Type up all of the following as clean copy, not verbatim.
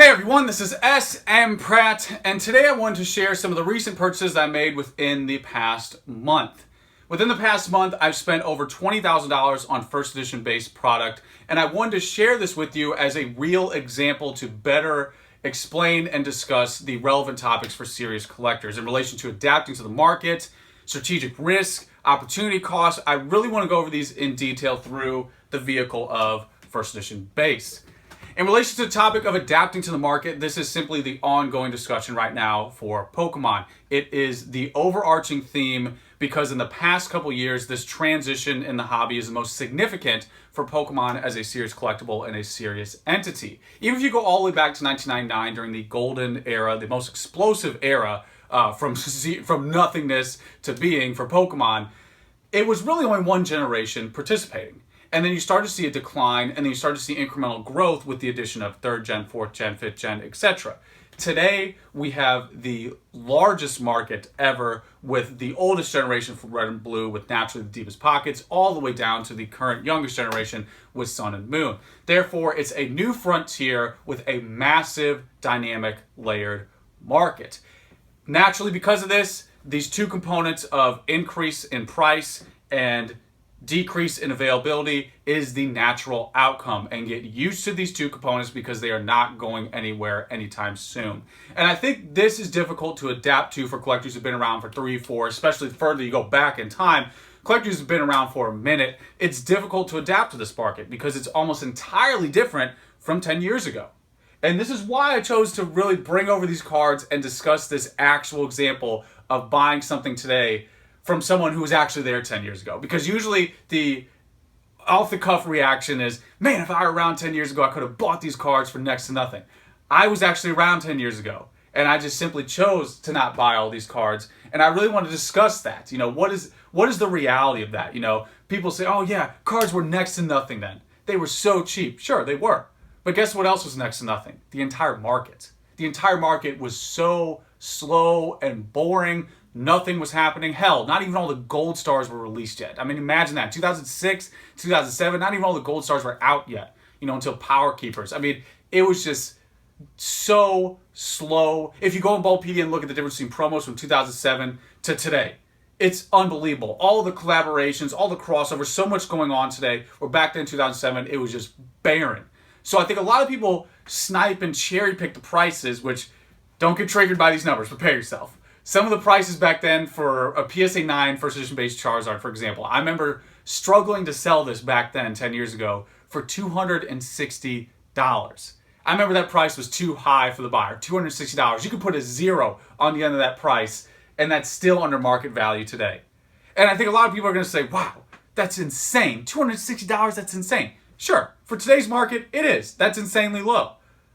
Hey everyone, this is smpratte, and today I wanted to share some of the recent purchases I made within the past month. Within the past month, I've spent over $20,000 on first edition based product, and I wanted to share this with you as a real example to better explain and discuss the relevant topics for serious collectors in relation to adapting to the market, strategic risk, opportunity cost. I really want to go over these in detail through the vehicle of first edition base. In relation to the topic of adapting to the market, this is simply the ongoing discussion right now for Pokemon. It is the overarching theme because in the past couple years, this transition in the hobby is the most significant for Pokemon as a serious collectible and a serious entity. Even if you go all the way back to 1999 during the golden era, the most explosive era from nothingness to being for Pokemon, it was really only one generation participating. And then you start to see a decline, and then you start to see incremental growth with the addition of 3rd gen, 4th gen, 5th gen, etc. Today, we have the largest market ever with the oldest generation from Red and Blue with naturally the deepest pockets, all the way down to the current youngest generation with Sun and Moon. Therefore, it's a new frontier with a massive, dynamic, layered market. Naturally, because of this, these two components of increase in price and decrease in availability is the natural outcome, and get used to these two components because they are not going anywhere anytime soon. And I think this is difficult to adapt to for collectors who've been around for 3, 4, especially the further you go back in time. Collectors who've been around for a minute, it's difficult to adapt to this market because it's almost entirely different from 10 years ago. And this is why I chose to really bring over these cards and discuss this actual example of buying something today from someone who was actually there 10 years ago. Because usually the off-the-cuff reaction is, man, if I were around 10 years ago, I could have bought these cards for next to nothing. I was actually around 10 years ago, and I just simply chose to not buy all these cards. And I really want to discuss that. You know, what is the reality of that? You know, people say, oh yeah, cards were next to nothing then. They were so cheap. Sure, they were. But guess what else was next to nothing? The entire market. The entire market was so slow and boring. Nothing was happening. Hell, not even all the gold stars were released yet. I mean, imagine that. 2006, 2007, not even all the gold stars were out yet, until Power Keepers. I mean, it was just so slow. If you go on Bulbapedia and look at the difference between promos from 2007 to today, it's unbelievable. All the collaborations, all the crossovers, so much going on today, where back then in 2007, it was just barren. So I think a lot of people snipe and cherry pick the prices, which don't get triggered by these numbers. Prepare yourself. Some of the prices back then for a PSA 9 first edition based Charizard, for example, I remember struggling to sell this back then 10 years ago for $260. I remember that price was too high for the buyer, $260. You could put a 0 on the end of that price, and that's still under market value today. And I think a lot of people are going to say, wow, that's insane. $260, that's insane. Sure, for today's market, it is. That's insanely low.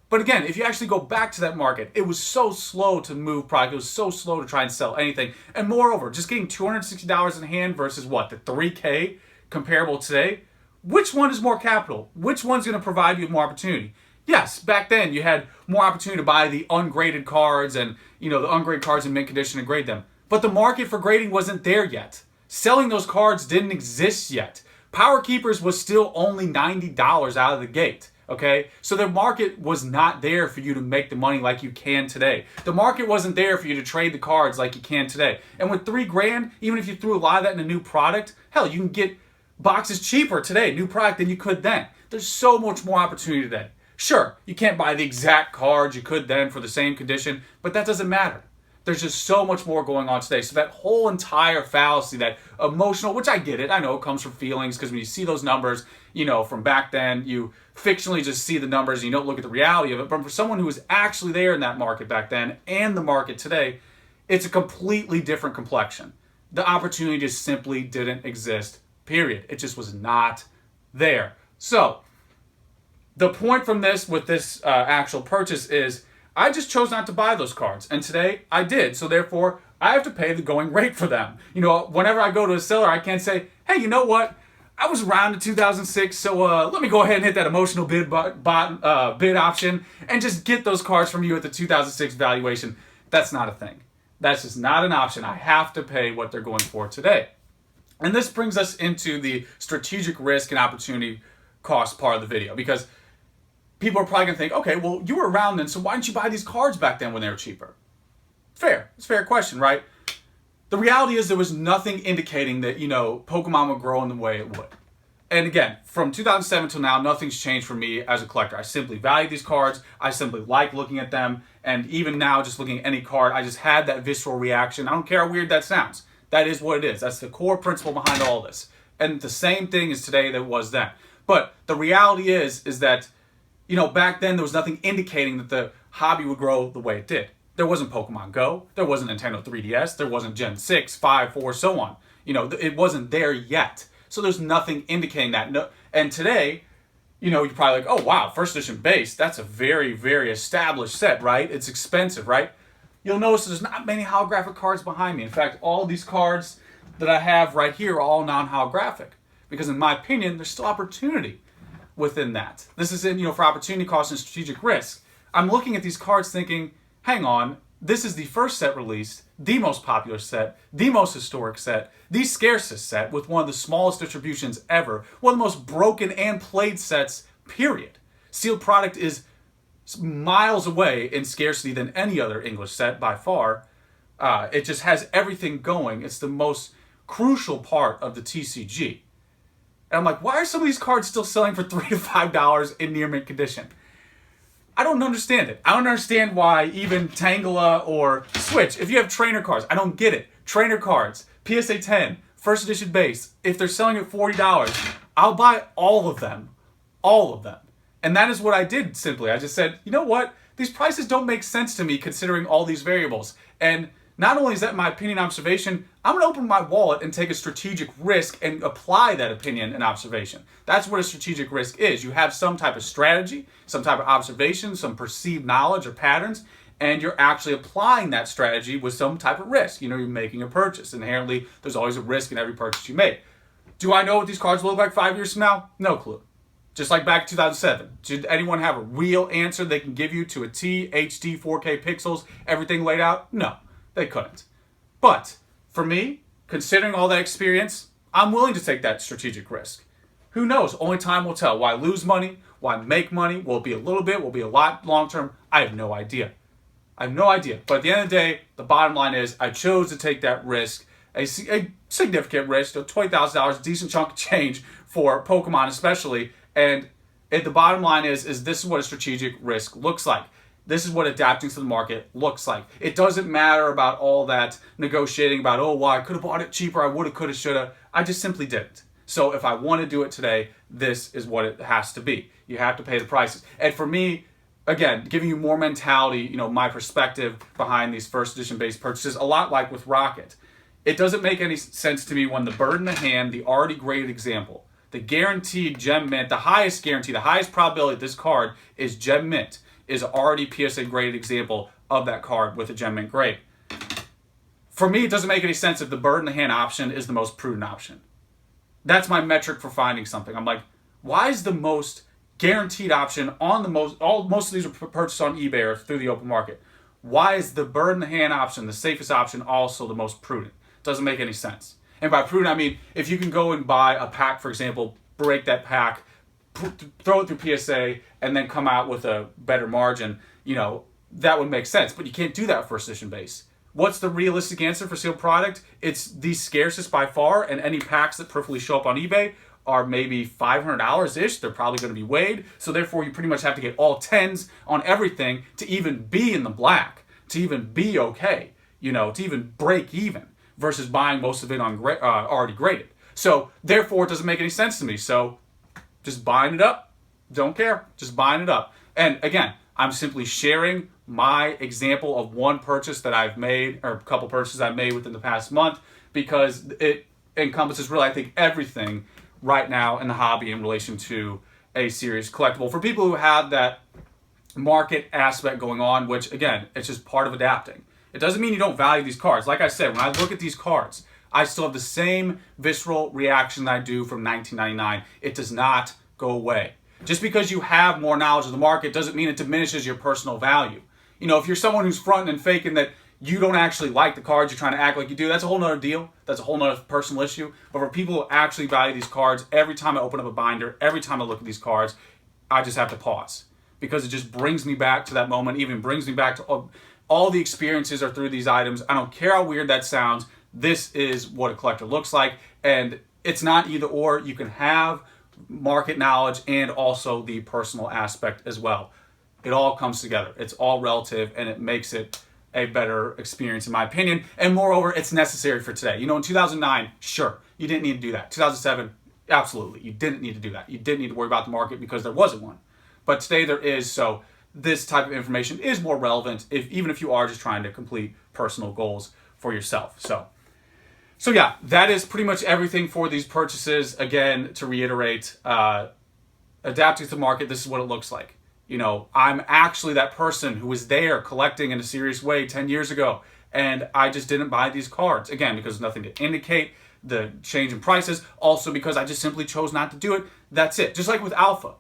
But again, if you actually go back to that market, it was so slow to move product. It was so slow to try and sell anything. And moreover, just getting $260 in hand versus what, the $3K comparable today? Which one is more capital? Which one's going to provide you with more opportunity? Yes, back then you had more opportunity to buy the ungraded cards and, the ungraded cards in mint condition and grade them. But the market for grading wasn't there yet. Selling those cards didn't exist yet. Power Keepers was still only $90 out of the gate. Okay, so the market was not there for you to make the money like you can today. The market wasn't there for you to trade the cards like you can today. And with $3,000, even if you threw a lot of that in a new product, hell, you can get boxes cheaper today, new product, than you could then. There's so much more opportunity today. Sure, you can't buy the exact cards you could then for the same condition, but that doesn't matter. There's just so much more going on today. So that whole entire fallacy, that emotional, which I get it, I know it comes from feelings, because when you see those numbers, from back then, you fictionally just see the numbers and you don't look at the reality of it. But for someone who was actually there in that market back then and the market today, it's a completely different complexion. The opportunity just simply didn't exist, period. It just was not there. So the point from this with this actual purchase is I just chose not to buy those cards. And today I did. So therefore, I have to pay the going rate for them. Whenever I go to a seller, I can't say, hey, you know what? I was around in 2006, so let me go ahead and hit that emotional bid option and just get those cards from you at the 2006 valuation. That's not a thing. That's just not an option. I have to pay what they're going for today. And this brings us into the strategic risk and opportunity cost part of the video, because people are probably going to think, okay, well, you were around then, so why didn't you buy these cards back then when they were cheaper? Fair. It's a fair question, right? The reality is there was nothing indicating that, Pokemon would grow in the way it would. And again, from 2007 till now, nothing's changed for me as a collector. I simply value these cards. I simply like looking at them. And even now, just looking at any card, I just had that visceral reaction. I don't care how weird that sounds. That is what it is. That's the core principle behind all this. And the same thing is today that it was then. But the reality is that, back then there was nothing indicating that the hobby would grow the way it did. There wasn't Pokemon Go. There wasn't Nintendo 3DS. There wasn't Gen 6, 5, 4, so on. It wasn't there yet. So there's nothing indicating that. No, and today, you're probably like, oh, wow, first edition base, that's a very, very established set, right? It's expensive, right? You'll notice there's not many holographic cards behind me. In fact, all these cards that I have right here are all non-holographic. Because in my opinion, there's still opportunity within that. This is for opportunity cost and strategic risk. I'm looking at these cards thinking, hang on, this is the first set released, the most popular set, the most historic set, the scarcest set with one of the smallest distributions ever, one of the most broken and played sets, period. Sealed product is miles away in scarcity than any other English set by far. It just has everything going. It's the most crucial part of the TCG. And I'm like, why are some of these cards still selling for $3 to $5 in near mint condition? I don't understand it. I don't understand why even Tangela or Switch, if you have trainer cards, I don't get it. Trainer cards, PSA 10, first edition base, if they're selling at $40, I'll buy all of them. All of them. And that is what I did simply. I just said, you know what? These prices don't make sense to me considering all these variables. And not only is that my opinion observation, I'm going to open my wallet and take a strategic risk and apply that opinion and observation. That's what a strategic risk is. You have some type of strategy, some type of observation, some perceived knowledge or patterns, and you're actually applying that strategy with some type of risk. You're making a purchase. Inherently, there's always a risk in every purchase you make. Do I know what these cards will look like 5 years from now? No clue. Just like back in 2007. Did anyone have a real answer they can give you to a T, HD, 4K pixels, everything laid out? No. They couldn't. But for me, considering all that experience, I'm willing to take that strategic risk. Who knows? Only time will tell. Why lose money? Why make money? Will it be a little bit? Will it be a lot long term? I have no idea. I have no idea. But at the end of the day, the bottom line is I chose to take that risk, a significant risk, $20,000, a decent chunk of change for Pokemon especially. And the bottom line is this is what a strategic risk looks like. This is what adapting to the market looks like. It doesn't matter about all that negotiating about, oh, well, I could have bought it cheaper, I would have, could have, should have. I just simply didn't. So if I want to do it today, this is what it has to be. You have to pay the prices. And for me, again, giving you more mentality, my perspective behind these first edition based purchases, a lot like with Rocket. It doesn't make any sense to me when the bird in the hand, the already graded example, the guaranteed gem mint, the highest guarantee, the highest probability this card is gem mint, is already PSA graded example of that card with a gem mint grade. For me, it doesn't make any sense if the bird in the hand option is the most prudent option. That's my metric for finding something. I'm like, why is the most guaranteed option on the most of these are purchased on eBay or through the open market? Why is the bird in the hand option, the safest option, also the most prudent? Doesn't make any sense. And by prudent, I mean if you can go and buy a pack, for example, break that pack, throw it through PSA, and then come out with a better margin, that would make sense. But you can't do that first edition base. What's the realistic answer for sealed product? It's the scarcest by far, and any packs that perfectly show up on eBay are maybe $500-ish. They're probably going to be weighed. So therefore, you pretty much have to get all 10s on everything to even be in the black, to even be okay, to even break even, versus buying most of it on already graded. So therefore, it doesn't make any sense to me. So just buying it up, don't care, just buying it up. And again, I'm simply sharing my example of one purchase that I've made, or a couple purchases I've made within the past month, because it encompasses really, I think, everything right now in the hobby in relation to a serious collectible. For people who have that market aspect going on, which again, it's just part of adapting. It doesn't mean you don't value these cards. Like I said, when I look at these cards, I still have the same visceral reaction that I do from 1999. It does not go away. Just because you have more knowledge of the market doesn't mean it diminishes your personal value. If you're someone who's fronting and faking that you don't actually like the cards, you're trying to act like you do, that's a whole nother deal. That's a whole nother personal issue. But for people who actually value these cards, every time I open up a binder, every time I look at these cards, I just have to pause. because it just brings me back to that moment, even brings me back to all the experiences are through these items. I don't care how weird that sounds. This is what a collector looks like, and it's not either or. You can have market knowledge and also the personal aspect as well. It all comes together. It's all relative, and it makes it a better experience in my opinion. And moreover, it's necessary for today. In 2009, sure, you didn't need to do that. 2007, absolutely, you didn't need to do that. You didn't need to worry about the market because there wasn't one. But today there is, so this type of information is more relevant even if you are just trying to complete personal goals for yourself. So yeah, that is pretty much everything for these purchases. Again, to reiterate, adapting to the market, this is what it looks like. I'm actually that person who was there collecting in a serious way 10 years ago, and I just didn't buy these cards. Again, because there's nothing to indicate the change in prices. Also because I just simply chose not to do it. That's it. Just like with Alpha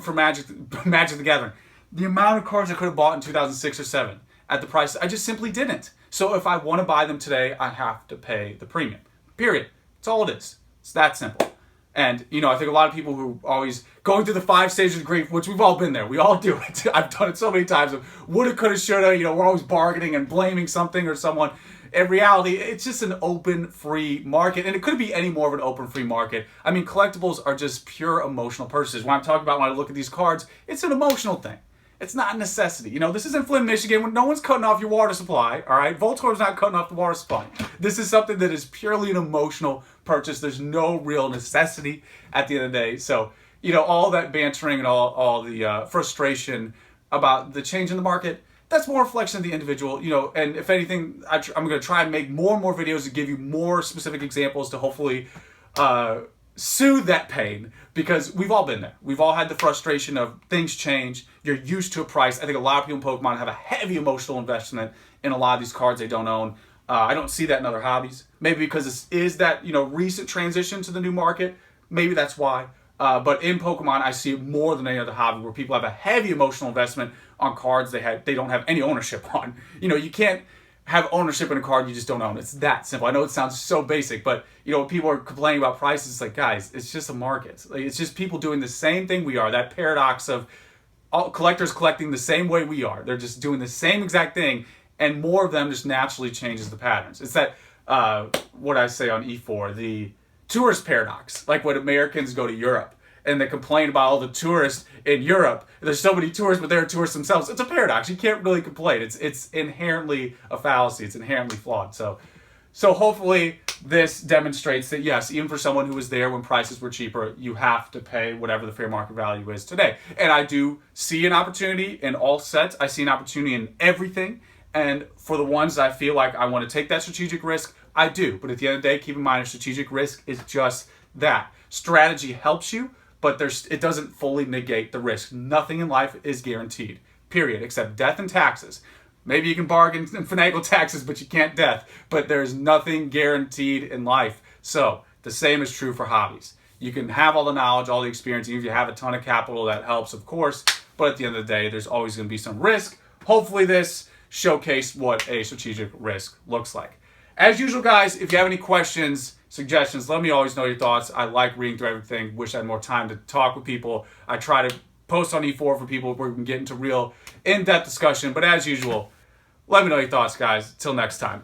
for Magic the Gathering. The amount of cards I could have bought in 2006 or 7 at the price, I just simply didn't. So if I want to buy them today, I have to pay the premium. Period. That's all it is. It's that simple. And, I think a lot of people who are always going through the 5 stages of grief, which we've all been there. We all do it. I've done it so many times of woulda, coulda, shoulda. We're always bargaining and blaming something or someone. In reality, it's just an open, free market. And it could be any more of an open, free market. I mean, collectibles are just pure emotional purchases. When I'm talking about when I look at these cards, it's an emotional thing. It's not a necessity. This is in Flint, Michigan, when no one's cutting off your water supply, all right? Voltor's not cutting off the water supply. This is something that is purely an emotional purchase. There's no real necessity at the end of the day. So, all that bantering and all the frustration about the change in the market, that's more reflection of the individual, and if anything, I'm going to try and make more and more videos to give you more specific examples to hopefully soothe that pain, because we've all been there. We've all had the frustration of things change. You're used to a price. I think a lot of people in Pokemon have a heavy emotional investment in a lot of these cards they don't own. I don't see that in other hobbies. Maybe because this is that recent transition to the new market. Maybe that's why. But in Pokemon, I see it more than any other hobby where people have a heavy emotional investment on cards they don't have any ownership on. You can't have ownership in a card you just don't own. It's that simple. I know it sounds so basic, but when people are complaining about prices, it's like, guys, it's just a market. It's just people doing the same thing we are. That paradox of all collectors collecting the same way we are. They're just doing the same exact thing, and more of them just naturally changes the patterns. It's that what I say on E4, the tourist paradox. Like when Americans go to Europe and they complain about all the tourists in Europe. There's so many tourists, but they're tourists themselves. It's a paradox. You can't really complain. It's inherently a fallacy. It's inherently flawed. So hopefully this demonstrates that, yes, even for someone who was there when prices were cheaper, you have to pay whatever the fair market value is today. And I do see an opportunity in all sets. I see an opportunity in everything. And for the ones that I feel like I want to take that strategic risk, I do. But at the end of the day, keep in mind, a strategic risk is just that. Strategy helps you, but it doesn't fully negate the risk. Nothing in life is guaranteed, period, except death and taxes. Maybe you can bargain and finagle taxes, but you can't death. But there's nothing guaranteed in life. So the same is true for hobbies. You can have all the knowledge, all the experience, even if you have a ton of capital, that helps, of course. But at the end of the day, there's always going to be some risk. Hopefully this showcased what a strategic risk looks like. As usual, guys, if you have any questions, suggestions, let me always know your thoughts. I like reading through everything. Wish I had more time to talk with people. I try to post on E4 for people where we can get into real in-depth discussion. But as usual, let me know your thoughts, guys. Till next time.